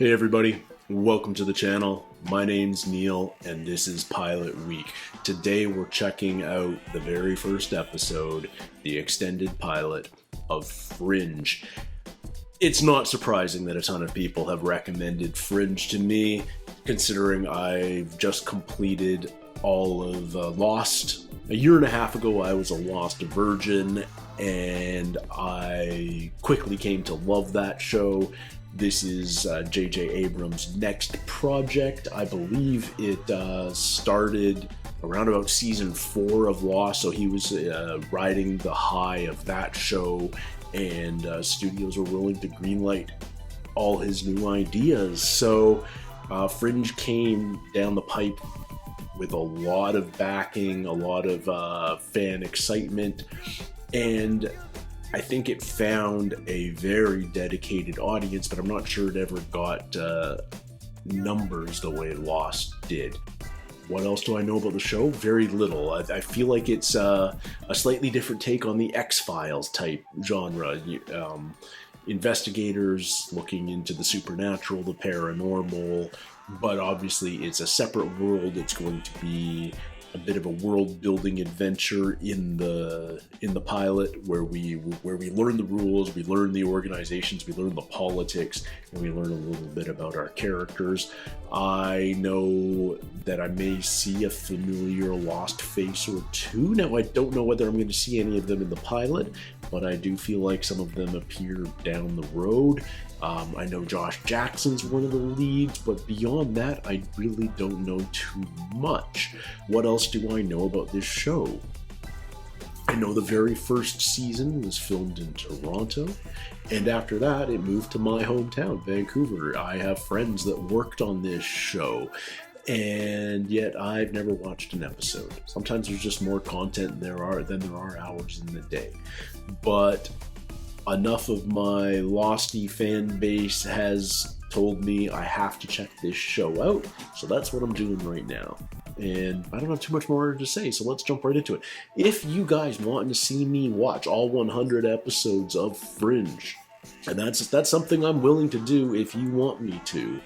Hey everybody, welcome to the channel. My name's Neil and this is Pilot Week. Today we're checking out the very first episode, the extended pilot of Fringe. It's not surprising that a ton of people have recommended Fringe to me, considering I've just completed all of Lost. A year and a half ago I was a Lost virgin and I quickly came to love that show. This is J.J. Abrams' next project. I believe it started around about season 4 of Lost, so he was riding the high of that show, and studios were willing to greenlight all his new ideas. So Fringe came down the pipe with a lot of backing, a lot of fan excitement, and I think it found a very dedicated audience, but I'm not sure it ever got numbers the way Lost did. What else do I know about the show? Very little. I feel like it's a slightly different take on the X-Files type genre. Investigators looking into the supernatural, the paranormal, but obviously it's a separate world. It's going to be a bit of a world-building adventure in the pilot, where we learn the rules, we learn the organizations, we learn the politics, and we learn a little bit about our characters. I know that I may see a familiar Lost face or two. Now, I don't know whether I'm going to see any of them in the pilot, but I do feel like some of them appear down the road. I know Josh Jackson's one of the leads, but beyond that, I really don't know too much. What else do I know about this show? I know the very first season was filmed in Toronto, and after that, it moved to my hometown, Vancouver. I have friends that worked on this show, and yet I've never watched an episode. Sometimes there's just more content than there are hours in the day. But enough of my Losty fan base has told me I have to check this show out, so that's what I'm doing right now. And I don't have too much more to say, so let's jump right into it. If you guys want to see me watch all 100 episodes of Fringe, and that's something I'm willing to do if you want me to,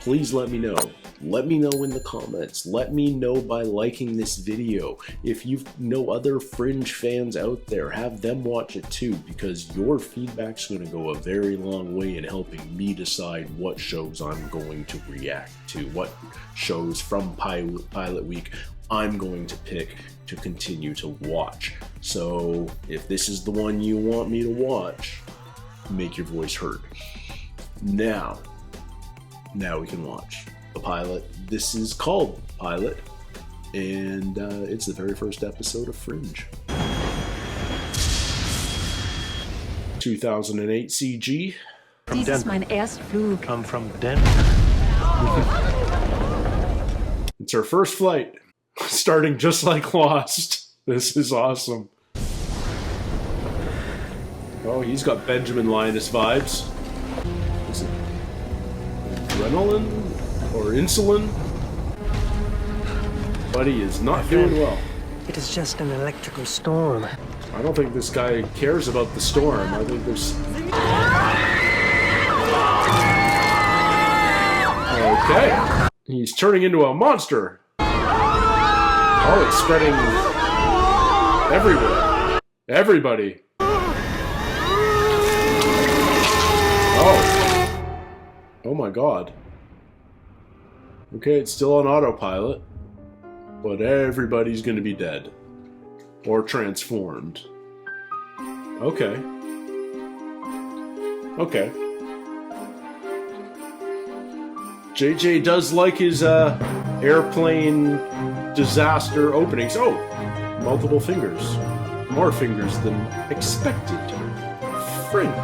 please let me know. Let me know in the comments. Let me know by liking this video. If you know other Fringe fans out there, have them watch it too, because your feedback's going to go a very long way in helping me decide what shows I'm going to react to, what shows from Pilot Week I'm going to pick to continue to watch. So if this is the one you want me to watch, make your voice heard. Now we can watch the pilot. This is called Pilot, and it's the very first episode of Fringe. 2008 CG. Dies ist mein Erstflug. I'm from Denver. It's our first flight, starting just like Lost. This is awesome. Oh, he's got Benjamin Linus vibes. Is it adrenaline or insulin? But he is not doing well. It is just an electrical storm. I don't think this guy cares about the storm. I think there's... Okay. He's turning into a monster. Oh, it's spreading everywhere. Everybody. Oh. Oh my god. Okay, it's still on autopilot, but everybody's gonna be dead. Or transformed. Okay. Okay. JJ does like his airplane disaster openings. Oh! Multiple fingers. More fingers than expected. Fringe.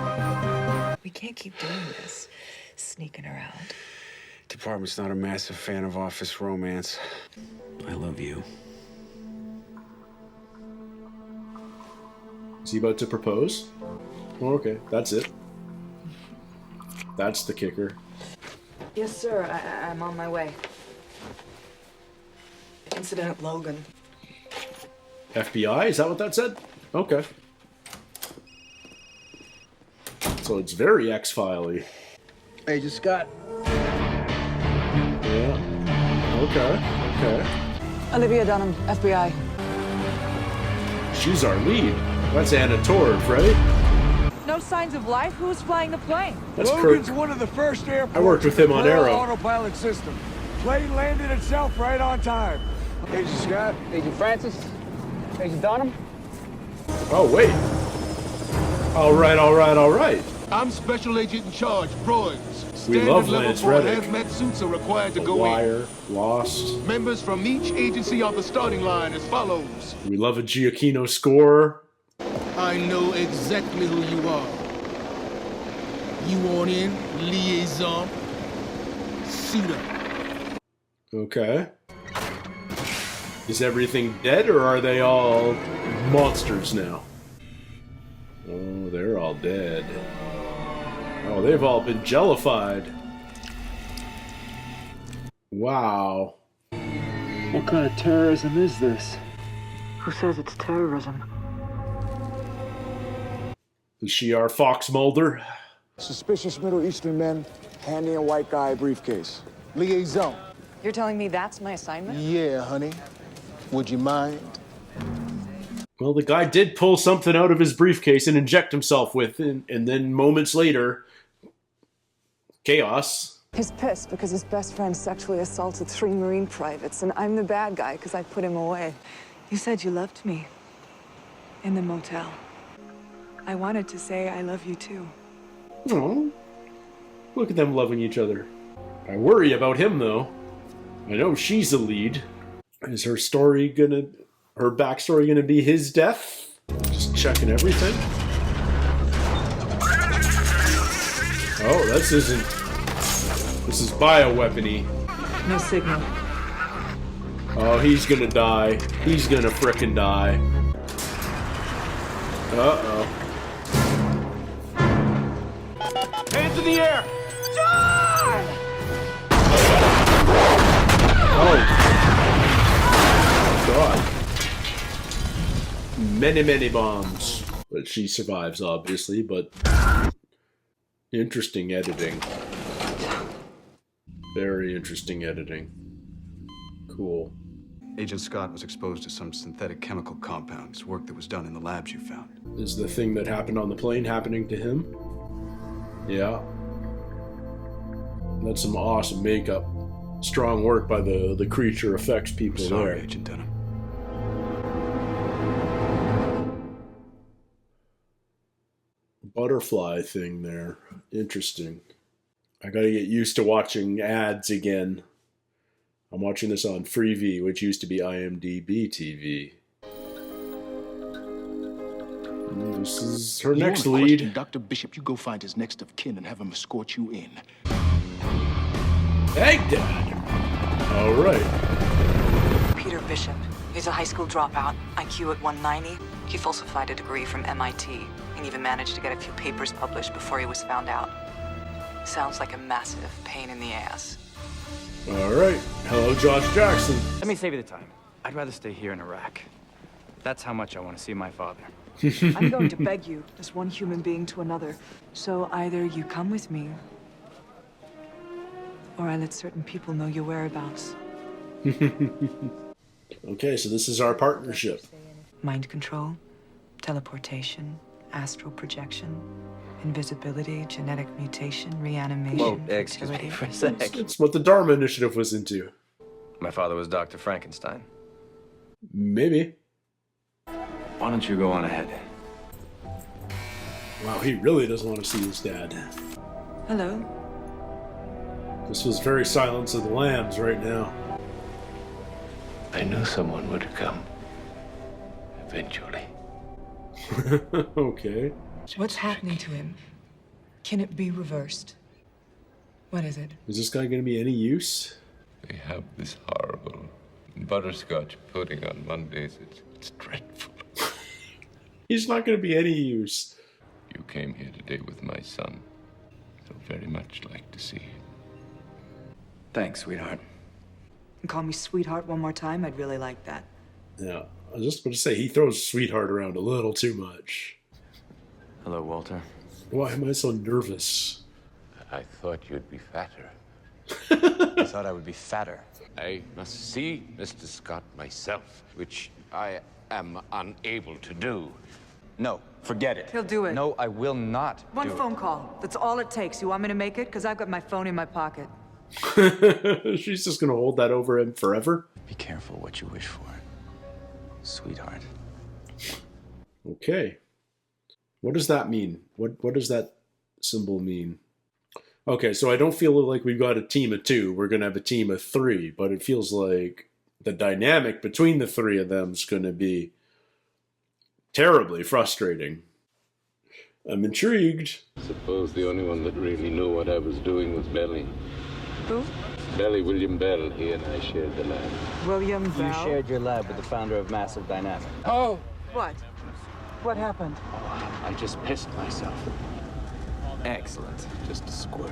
We can't keep doing this, sneaking around. Department's not a massive fan of office romance. I love you. Is he about to propose? Oh, okay, that's it. That's the kicker. Yes, sir. I'm on my way. Incident Logan. FBI? Is that what that said? Okay. So it's very X-File-y. Agent Scott. Yeah. Okay. Olivia Dunham, FBI. She's our lead. That's Anna Torv, right? No signs of life? Who's flying the plane? That's Logan's Kirk. one of the first airports. I worked with him on with the Arrow. autopilot system. Plane landed itself right on time. Agent Scott. Agent Francis? Agent Dunham? Oh, wait. All right. I'm Special Agent in Charge, Broyds. We love Standard level Lance 4 Reddick. hazmat suits are required to The go Wire, Lost. in. Members from each agency on the starting line as follows. We love a Giacchino score. I know exactly who you are. You want in, liaison, suit up. Okay. Is everything dead, or are they all monsters now? Oh, they're all dead. Oh, they've all been jellified. Wow. What kind of terrorism is this? Who says it's terrorism? Is she our Fox Mulder? Suspicious Middle Eastern men handing a white guy a briefcase. Liaison. You're telling me that's my assignment? Yeah, honey. Would you mind? Well, the guy did pull something out of his briefcase and inject himself with, and then moments later, chaos. He's pissed because his best friend sexually assaulted 3 Marine privates, and I'm the bad guy because I put him away. You said you loved me in the motel. I wanted to say I love you too. Oh, look at them loving each other. I worry about him, though. I know she's the lead. Is her backstory gonna be his death? Just checking everything. Oh, this is bioweapony. No signal. Oh, he's gonna die. He's gonna frickin' die. Uh-oh. Hands in the air! Oh. God. Many bombs. But she survives, obviously, but interesting editing. Very interesting editing. Cool. Agent Scott was exposed to some synthetic chemical compounds, work that was done in the labs you found. Is the thing that happened on the plane happening to him? Yeah. That's some awesome makeup. Strong work by the creature effects people Sorry, there. Agent Dunham. Butterfly thing there. Interesting. I gotta get used to watching ads again. I'm watching this on Freevee, which used to be IMDb TV. This is her next lead. Dr. Bishop, you go find his next of kin and have him escort you in. Baghdad! Alright. Peter Bishop. He's a high school dropout, IQ at 190. He falsified a degree from MIT and even managed to get a few papers published before he was found out. Sounds like a massive pain in the ass. Alright. Hello, Josh Jackson. Let me save you the time. I'd rather stay here in Iraq. That's how much I want to see my father. I'm going to beg you, as one human being to another. So either you come with me, or I let certain people know your whereabouts. Okay, so this is our partnership. Mind control, teleportation, astral projection, invisibility, genetic mutation, reanimation. Whoa, excuse me for a sec. It's what the Dharma Initiative was into. My father was Dr. Frankenstein. Maybe. Why don't you go on ahead? Wow, he really doesn't want to see his dad. Hello. This was very Silence of the Lambs right now. I knew someone would come. Eventually. Okay. What's happening to him? Can it be reversed? What is it? Is this guy going to be any use? They have this horrible butterscotch pudding on Mondays. It's dreadful. He's not going to be any use. You came here today with my son. So very much like to see you. Thanks, sweetheart. Call me sweetheart one more time, I'd really like that. Yeah, I was just going to say, he throws sweetheart around a little too much. Hello, Walter. Why am I so nervous? I thought you'd be fatter. I thought I would be fatter. I must see Mr. Scott myself, which I am unable to do. No, forget it. He'll do it. No, I will not One do phone call. That's all it takes. You want me to make it? Because I've got my phone in my pocket. She's just gonna hold that over him forever. Be careful what you wish for, sweetheart. Okay. What does that mean? What does that symbol mean? Okay, so I don't feel like we've got a team of 2. We're going to have a team of 3, but it feels like the dynamic between the 3 of them is going to be terribly frustrating. I'm intrigued. I suppose the only one that really knew what I was doing was Belly. Who? Belly, William Bell. He and I shared the lab. William You Bell? shared your lab with the founder of Massive Dynamics. Oh! What? What happened? I just pissed myself. Excellent. Just a squirt.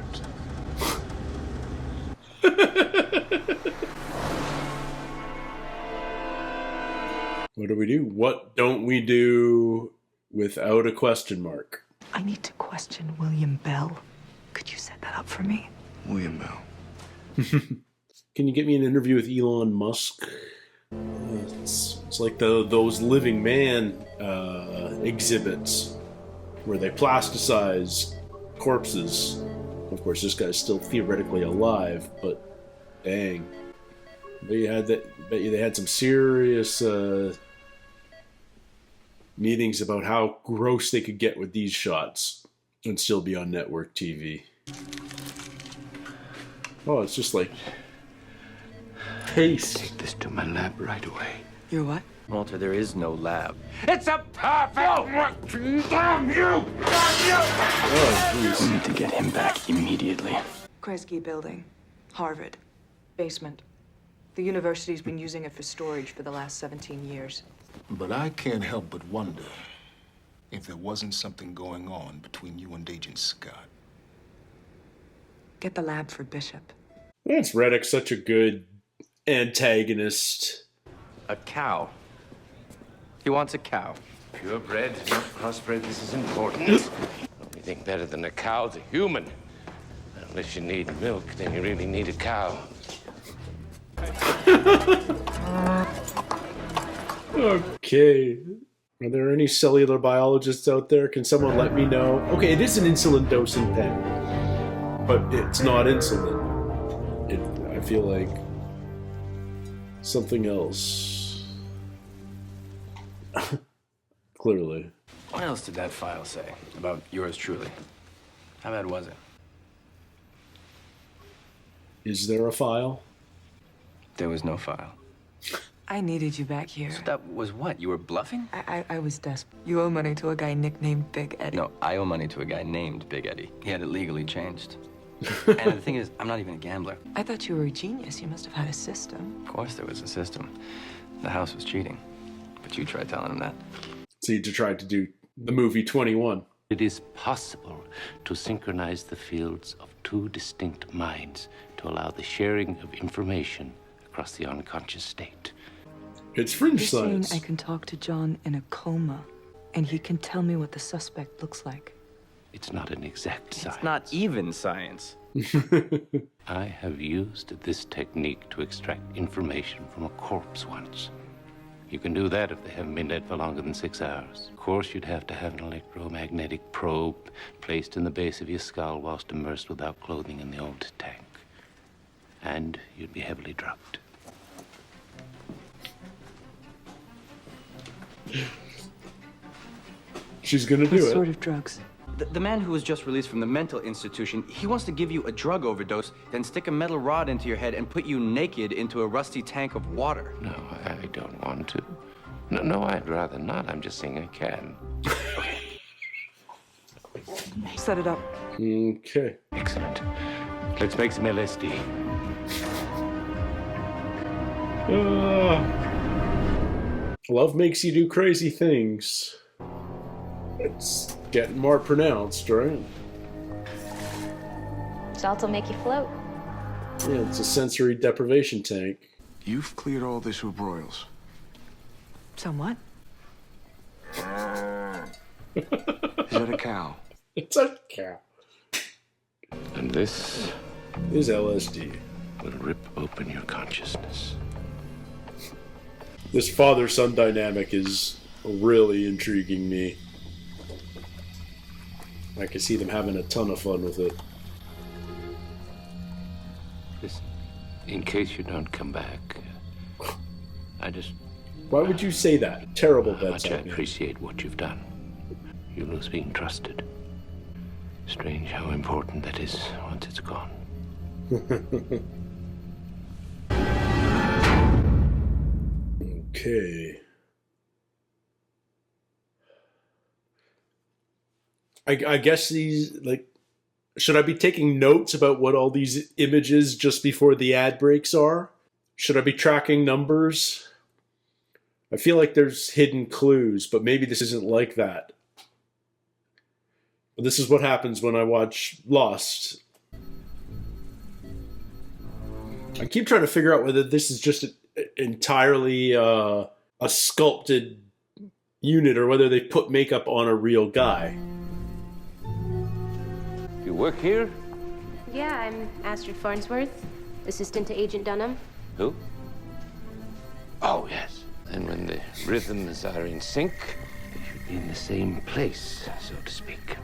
What do we do? What don't we do without a question mark? I need to question William Bell. Could you set that up for me? William Bell. Can you get me an interview with Elon Musk? It's like those Living Man exhibits where they plasticize corpses. Of course, this guy's still theoretically alive, but dang. Bet you they had some serious meetings about how gross they could get with these shots and still be on network TV. Oh, it's just like paste. Take this to my lab right away. You're what? Walter, there is no lab. It's a perfect... Damn you! Oh, jeez. We need to get him back immediately. Kresge Building. Harvard. Basement. The university's been using it for storage for the last 17 years. But I can't help but wonder if there wasn't something going on between you and Agent Scott. Get the lab for Bishop. That's Reddick, such a good antagonist. A cow. He wants a cow. Purebred, not crossbred, this is important. You think better than a cow's a human. Unless you need milk, then you really need a cow. Okay. Are there any cellular biologists out there? Can someone let me know? Okay, it is an insulin dosing pen, but it's not insulin. I feel like something else. Clearly. What else did that file say about yours truly? How bad was it? Is there a file? There was no file. I needed you back here. So that was what? You were bluffing? I was desperate. You owe money to a guy nicknamed Big Eddie. No, I owe money to a guy named Big Eddie. He had it legally changed. And the thing is, I'm not even a gambler. I thought you were a genius. You must have had a system. Of course there was a system. The house was cheating. But you tried telling him that. So you tried to do the movie 21. It is possible to synchronize the fields of 2 distinct minds to allow the sharing of information across the unconscious state. It's fringe You're saying science. I can talk to John in a coma, and he can tell me what the suspect looks like. It's not an exact science. It's not even science. I have used this technique to extract information from a corpse once. You can do that if they haven't been dead for longer than 6 hours. Of course, you'd have to have an electromagnetic probe placed in the base of your skull whilst immersed without clothing in the old tank. And you'd be heavily drugged. She's gonna do What it. sort of drugs? The man who was just released from the mental institution, he wants to give you a drug overdose, then stick a metal rod into your head and put you naked into a rusty tank of water. No, I don't want to. No, I'd rather not. I'm just saying I can. Set it up. Okay. Excellent. Let's make some LSD. Love makes you do crazy things. It's getting more pronounced, right? Salts will make you float. Yeah, it's a sensory deprivation tank. You've cleared all this with broils. Somewhat. Is that a cow? It's a cow. A And this is LSD. Will rip open your consciousness. This father-son dynamic is really intriguing me. I can see them having a ton of fun with it. Listen, in case you don't come back, I just... Why would you say that? Terrible bedside manner. I appreciate what you've done. You lose being trusted. Strange how important that is once it's gone. Okay. I guess these, like, should I be taking notes about what all these images just before the ad breaks are? Should I be tracking numbers? I feel like there's hidden clues, but maybe this isn't like that. But this is what happens when I watch Lost. I keep trying to figure out whether this is just entirely a sculpted unit or whether they put makeup on a real guy. You work here? Yeah, I'm Astrid Farnsworth, assistant to Agent Dunham. Who? Oh, yes. And when the rhythms are in sync, they should be in the same place, so to speak.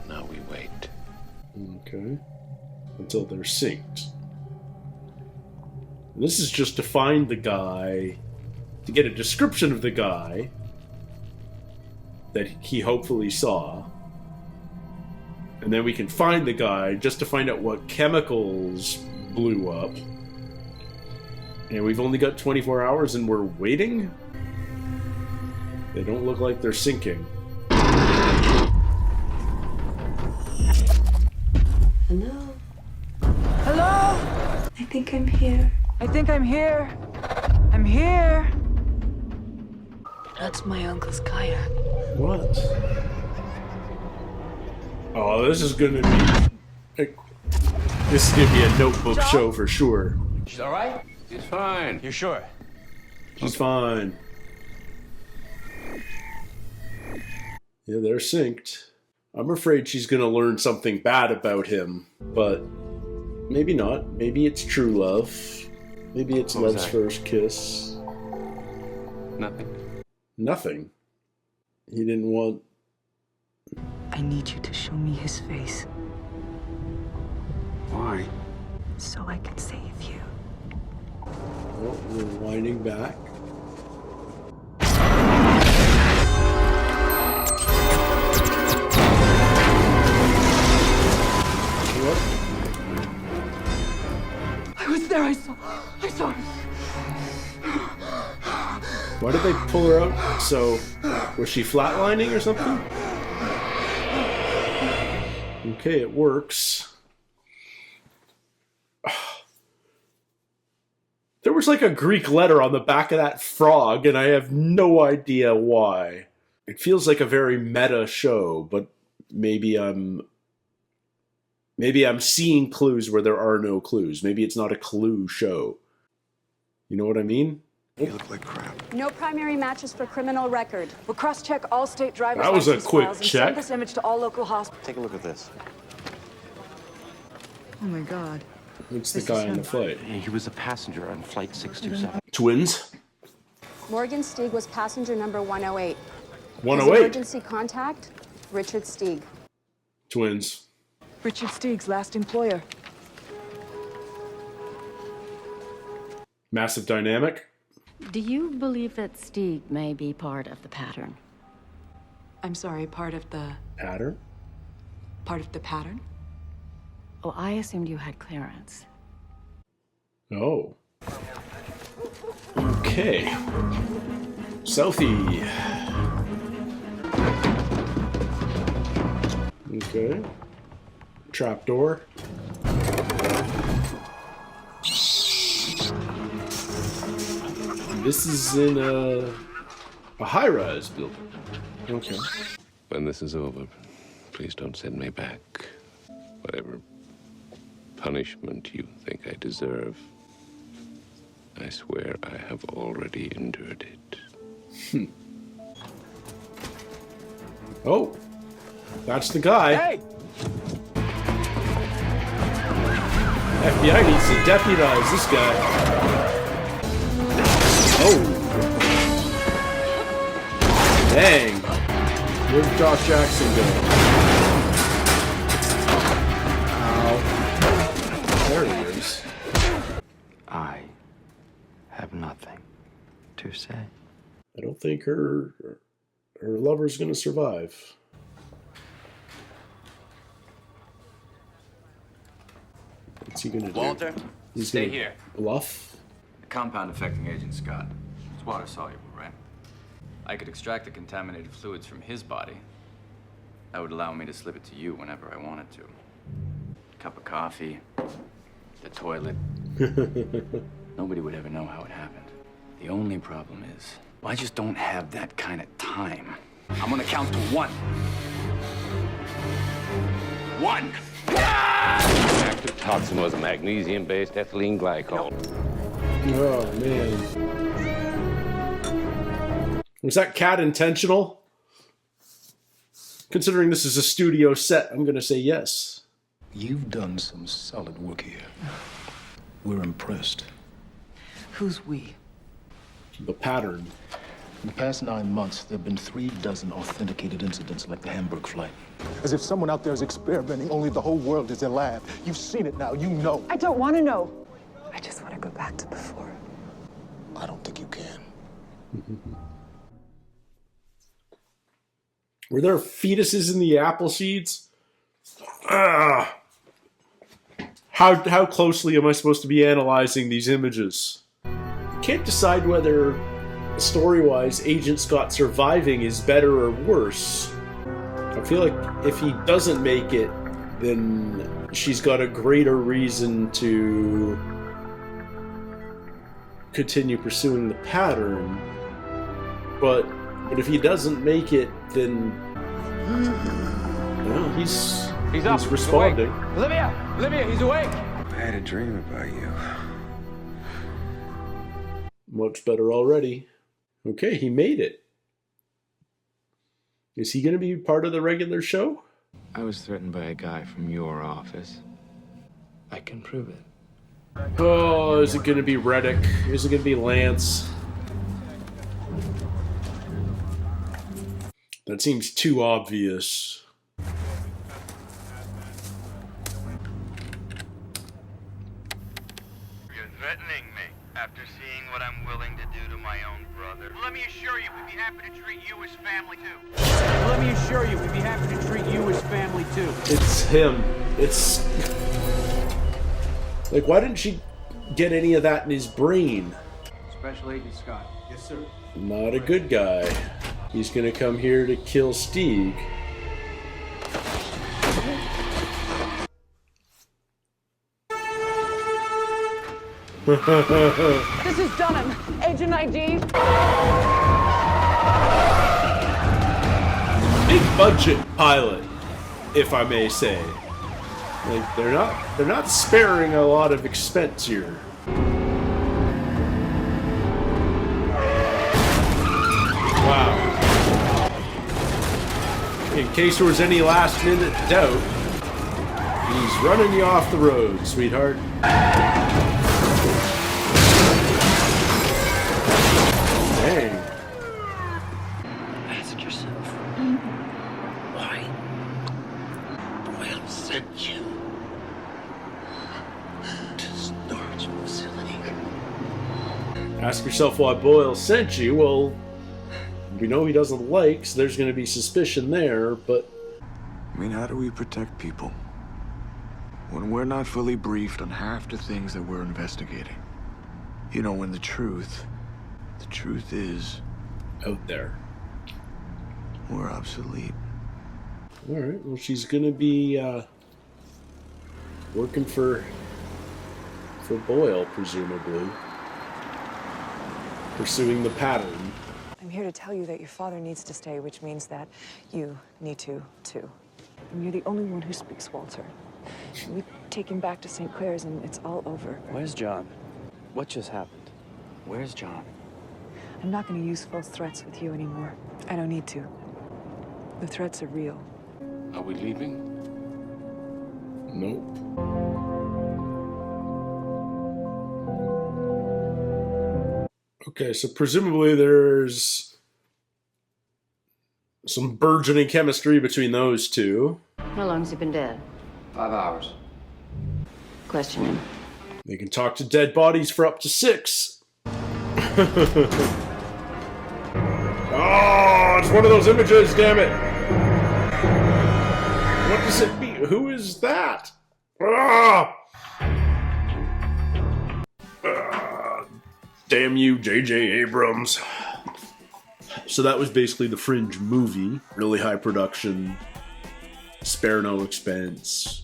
Now we wait. Okay. Until they're synced. This is just to find the guy, to get a description of the guy that he hopefully saw. And then we can find the guy just to find out what chemicals blew up. And we've only got 24 hours and we're waiting? They don't look like they're sinking. Hello? Hello? I think I'm here. I think I'm here. I'm here. That's my uncle's kayak. What? Oh, this is gonna be... This is gonna be a notebook show for sure. She's all right? She's fine. You sure? She's fine. Yeah, they're synced. I'm afraid she's gonna learn something bad about him, but maybe not. Maybe it's true love. Maybe it's love's first kiss. Nothing. Nothing. He didn't want... I need you to show me his face. Why? So I can save you. Oh, we're winding back. What? I was there, I saw him. Why did they pull her out? So, was she flatlining or something? Okay, it works. There was like a Greek letter on the back of that frog, and I have no idea why. It feels like a very meta show, but maybe I'm seeing clues where there are no clues. Maybe it's not a clue show. You know what I mean? You look like crap. No primary matches for criminal record. We'll cross-check all state driver's That was a license quick files and check. send this image to all local hospitals. Take a look at this. Oh my God. It's the guy in the flight. He was a passenger on flight 627. Twins? Morgan Stieg was passenger number 108. 108? His emergency contact, Richard Stieg. Twins. Richard Stieg's last employer. Massive dynamic? Do you believe that Stieg may be part of the pattern? I'm sorry, part of the Pattern? pattern? Oh, I assumed you had clearance. Oh. Okay. Selfie. Okay. Trapdoor. This is in a high-rise building. Okay. When this is over, please don't send me back. Whatever punishment you think I deserve, I swear I have already endured it. Oh, that's the guy. Hey! FBI needs to deputize this guy. Oh. Dang. Where'd Josh Jackson go? Ow. There he is. I have nothing to say. I don't think her lover's gonna survive. What's he gonna do? Walter, He's stay gonna here. Bluff? The compound affecting Agent Scott. It's water soluble, right? I could extract the contaminated fluids from his body. That would allow me to slip it to you whenever I wanted to. Cup of coffee, the toilet. Nobody would ever know how it happened. The only problem is, I just don't have that kind of time. I'm gonna count to 1. 1! The active toxin was a magnesium-based ethylene glycol. Oh, man. Was that cat intentional? Considering this is a studio set, I'm going to say yes. You've done some solid work here. We're impressed. Who's we? The pattern. In the past 9 months, there have been 36 authenticated incidents like the Hamburg flight. As if someone out there is experimenting, only the whole world is in lab. You've seen it now, you know. I don't want to know. I just want to go back to before. I don't think you can. Were there fetuses in the apple seeds? How closely am I supposed to be analyzing these images? I can't decide whether, story-wise, Agent Scott surviving is better or worse. I feel like if he doesn't make it, then she's got a greater reason to continue pursuing the pattern. But if he doesn't make it, then well, he's responding. Olivia, he's awake. I had a dream about you. Much better already. Okay, he made it. Is he going to be part of the regular show? I was threatened by a guy from your office. I can prove it. Oh, is it going to be Reddick? Is it going to be Lance? That seems too obvious. You're threatening me after seeing what I'm willing to do to my own brother. Well, let me assure you, we'd be happy to treat you as family too. Well, let me assure you, we'd be happy to treat you as family too. It's him. It's like, why didn't she get any of that in his brain? Special Agent Scott. Yes, sir. Not a good guy. He's gonna come here to kill Stieg. This is Dunham. Agent ID. Big budget pilot, if I may say. Like they're not sparing a lot of expense here. Wow. In case there was any last minute doubt, he's running you off the road, sweetheart. Dang. Ask yourself, why Boyle sent you to storage facility? Ask yourself why Boyle sent you. Well, we know he doesn't like, so there's going to be suspicion there, but... I mean, how do we protect people when we're not fully briefed on half the things that we're investigating? You know, when the truth is... out there. We're obsolete. Alright, well, she's going to be working for Boyle, presumably. Pursuing the pattern. I'm here to tell you that your father needs to stay, which means that you need to, too. And you're the only one who speaks, Walter. We take him back to St. Clair's and it's all over. Where's John? What just happened? Where's John? I'm not going to use false threats with you anymore. I don't need to. The threats are real. Are we leaving? Nope. Okay, so presumably there's some burgeoning chemistry between those two. How long's he been dead? 5 hours. Question him. They can talk to dead bodies for up to 6. Oh, it's one of those images, damn it. What does it mean? Who is that? Ah! Damn you, J.J. Abrams. So that was basically the Fringe movie. Really high production, spare no expense,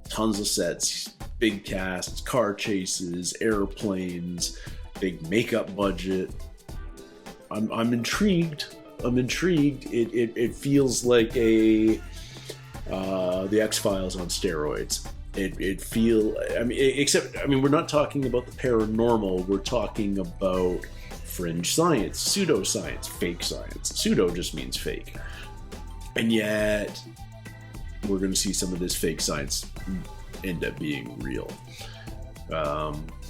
tons of sets, big casts, car chases, airplanes, big makeup budget. I'm intrigued. I'm intrigued. It feels like a the X-Files on steroids. We're not talking about the paranormal. We're talking about fringe science, pseudoscience, fake science. Pseudo just means fake. And yet, we're going to see some of this fake science end up being real.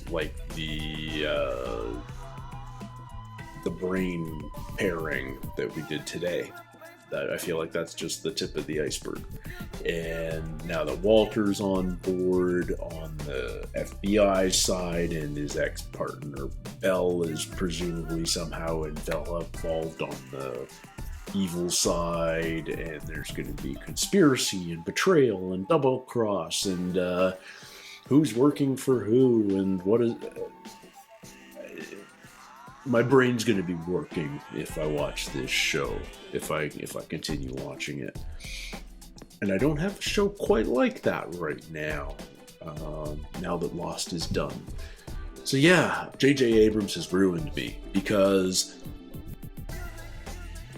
Like the brain pairing that we did today. That I feel like that's just the tip of the iceberg. And now that Walter's on board on the FBI side and his ex-partner Bell is presumably somehow involved on the evil side, and there's going to be conspiracy and betrayal and double cross and who's working for who and what is... My brain's going to be working if I watch this show, if I continue watching it. And I don't have a show quite like that right now, now that Lost is done. So yeah, J.J. Abrams has ruined me, because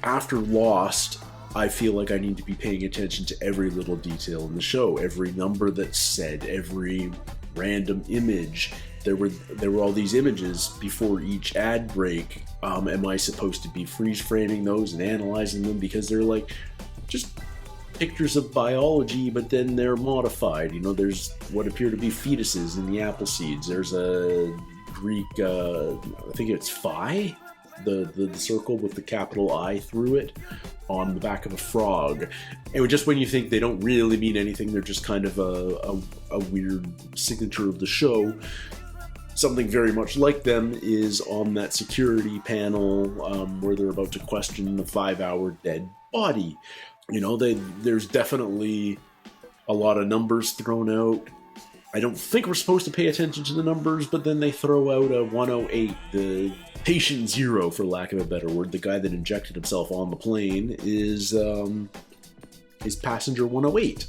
after Lost, I feel like I need to be paying attention to every little detail in the show, every number that's said, every random image. There were all these images before each ad break. Am I supposed to be freeze framing those and analyzing them, because they're like just pictures of biology, but then they're modified? You know, there's what appear to be fetuses in the apple seeds. There's a Greek, I think it's phi, the circle with the capital I through it on the back of a frog. And just when you think they don't really mean anything, they're just kind of a weird signature of the show. Something very much like them is on that security panel where they're about to question the 5-hour dead body. You know, there's definitely a lot of numbers thrown out. I don't think we're supposed to pay attention to the numbers, but then they throw out a 108, the patient zero, for lack of a better word. The guy that injected himself on the plane is passenger 108.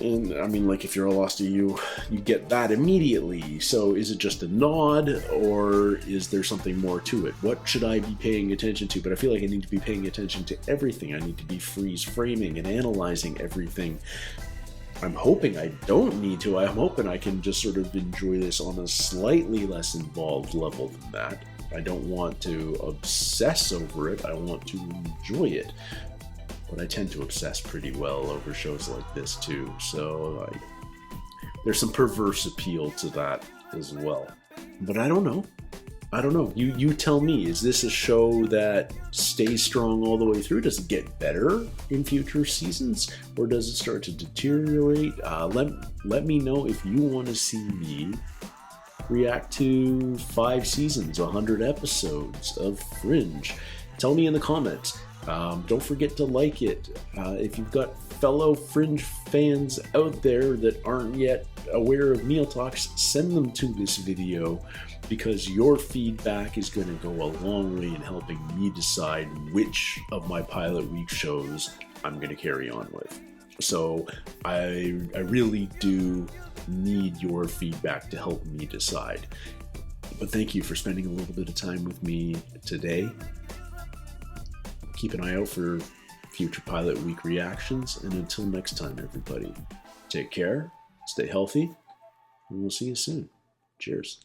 And I mean, like, if you're a Lost, you get that immediately. So is it just a nod, or is there something more to it? What should I be paying attention to? But I feel like I need to be paying attention to everything. I need to be freeze framing and analyzing everything. I'm hoping I don't need to. I'm hoping I can just sort of enjoy this on a slightly less involved level than that. I don't want to obsess over it. I want to enjoy it. But I tend to obsess pretty well over shows like this too, so there's some perverse appeal to that as well. But I don't know. You tell me. Is this a show that stays strong all the way through? Does it get better in future seasons, or does it start to deteriorate? Let me know if you want to see me react to 5 seasons, 100 episodes of Fringe. Tell me in the comments. Don't forget to like it. If you've got fellow Fringe fans out there that aren't yet aware of Meal Talks, send them to this video, because your feedback is going to go a long way in helping me decide which of my pilot week shows I'm going to carry on with. So I really do need your feedback to help me decide. But thank you for spending a little bit of time with me today. Keep an eye out for future Pilot Week reactions, and until next time, everybody, take care, stay healthy, and we'll see you soon. Cheers.